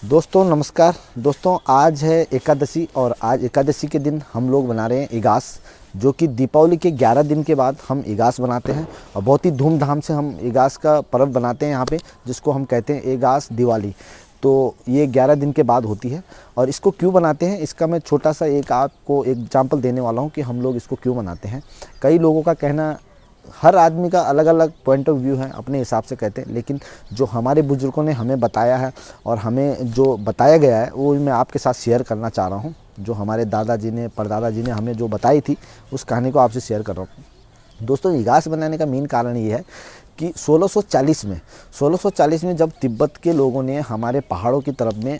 दोस्तों नमस्कार। दोस्तों आज है एकादशी और आज एकादशी के दिन हम लोग बना रहे हैं इगास, जो कि दीपावली के 11 दिन के बाद हम इगास बनाते हैं और बहुत ही धूमधाम से हम इगास का पर्व बनाते हैं यहाँ पे, जिसको हम कहते हैं इगास दिवाली। तो ये 11 दिन के बाद होती है और इसको क्यों बनाते हैं इसका मैं छोटा सा एक आपको एग्जाम्पल देने वाला हूँ कि हम लोग इसको क्यों बनाते हैं। कई लोगों का कहना, हर आदमी का अलग अलग पॉइंट ऑफ व्यू है, अपने हिसाब से कहते हैं, लेकिन जो हमारे बुजुर्गों ने हमें बताया है और हमें जो बताया गया है वो मैं आपके साथ शेयर करना चाह रहा हूँ। जो हमारे दादाजी ने, परदादा जी ने हमें जो बताई थी उस कहानी को आपसे शेयर कर रहा हूँ। दोस्तों इगास बनाने का मेन कारण ये है कि 1640 में जब तिब्बत के लोगों ने हमारे पहाड़ों की तरफ में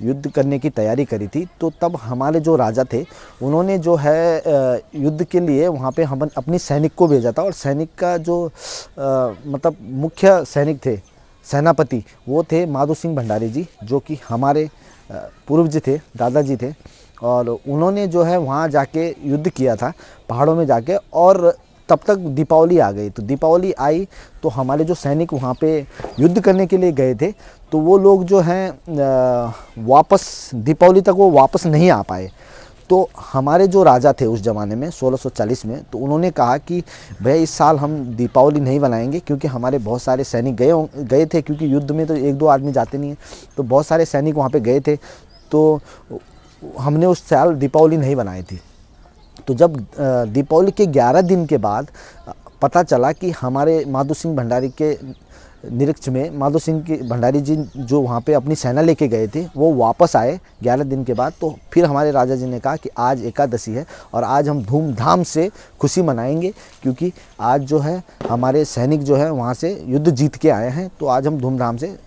युद्ध करने की तैयारी करी थी, तो तब हमारे जो राजा थे उन्होंने जो है युद्ध के लिए वहाँ पे हम अपनी सैनिक को भेजा था। और सैनिक का जो मतलब मुख्य सैनिक थे, सेनापति, वो थे माधो सिंह भंडारी जी, जो कि हमारे पूर्वज थे, दादाजी थे। और उन्होंने जो है वहाँ जाके युद्ध किया था पहाड़ों में जाके, और तब तक दीपावली आ गई। तो दीपावली आई तो हमारे जो सैनिक वहाँ पे युद्ध करने के लिए गए थे, तो वो लोग जो हैं वापस दीपावली तक वो वापस नहीं आ पाए। तो हमारे जो राजा थे उस ज़माने में 1640 में, तो उन्होंने कहा कि भैया इस साल हम दीपावली नहीं बनाएंगे, क्योंकि हमारे बहुत सारे सैनिक गए थे, क्योंकि युद्ध में तो एक दो आदमी जाते नहीं हैं, तो बहुत सारे सैनिक वहाँ पे गए थे। तो हमने उस साल दीपावली नहीं बनाई थी। तो जब दीपावली के 11 दिन के बाद पता चला कि हमारे माधो सिंह भंडारी के निरीक्षण में माधो सिंह के भंडारी जी जो वहाँ पे अपनी सेना लेके गए थे वो वापस आए 11 दिन के बाद, तो फिर हमारे राजा जी ने कहा कि आज एकादशी है और आज हम धूमधाम से खुशी मनाएंगे, क्योंकि आज जो है हमारे सैनिक जो है वहाँ से युद्ध जीत के आए हैं, तो आज हम धूमधाम से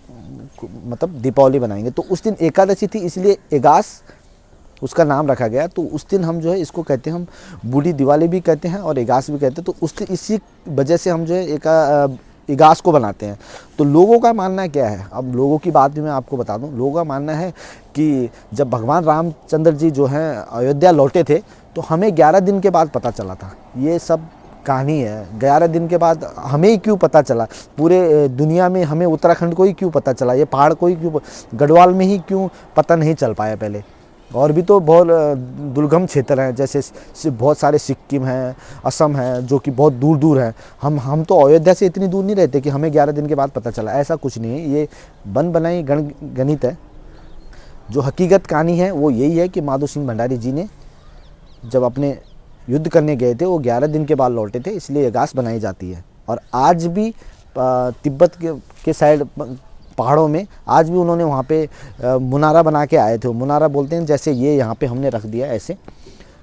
मतलब दीपावली बनाएंगे। तो उस दिन एकादशी थी, इसलिए इगास उसका नाम रखा गया। तो उस दिन हम जो है इसको कहते हैं, हम बूढ़ी दिवाली भी कहते हैं और इगास भी कहते हैं। तो उस इसी वजह से हम जो है इगास को बनाते हैं। तो लोगों का मानना क्या है, अब लोगों की बात भी मैं आपको बता दूं। लोगों का मानना है कि जब भगवान रामचंद्र जी जो हैं अयोध्या लौटे थे, तो हमें 11 दिन के बाद पता चला था। ये सब कहानी है, 11 दिन के बाद हमें ही क्यों पता चला, पूरे दुनिया में हमें उत्तराखंड को ही क्यों पता चला, ये पहाड़ को ही क्यों, गढ़वाल में ही क्यों पता नहीं चल पाया पहले। और भी तो बहुत दुर्गम क्षेत्र हैं, जैसे बहुत सारे सिक्किम हैं, असम है, जो कि बहुत दूर दूर है। हम तो अयोध्या से इतनी दूर नहीं रहते कि हमें 11 दिन के बाद पता चला। ऐसा कुछ नहीं है, ये बन बनाई गणित है। जो हकीकत कहानी है वो यही है कि माधो सिंह भंडारी जी ने जब अपने युद्ध करने गए थे वो 11 दिन के बाद लौटे थे, इसलिए इगास बनाई जाती है। और आज भी तिब्बत के साइड पहाड़ों में आज भी उन्होंने वहाँ पे मुनारा बना के आए थे। मुनारा बोलते हैं, जैसे ये यहाँ पे हमने रख दिया ऐसे,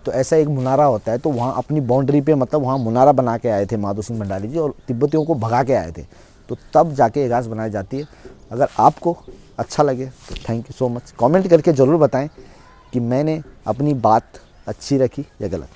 तो ऐसा एक मुनारा होता है। तो वहाँ अपनी बाउंड्री पे मतलब वहाँ मुनारा बना के आए थे माधो सिंह भंडारी जी, और तिब्बतियों को भगा के आए थे। तो तब जाके इगास बनाई जाती है। अगर आपको अच्छा लगे तो thank you so much. Comment करके ज़रूर बताएँ कि मैंने अपनी बात अच्छी रखी या गलत।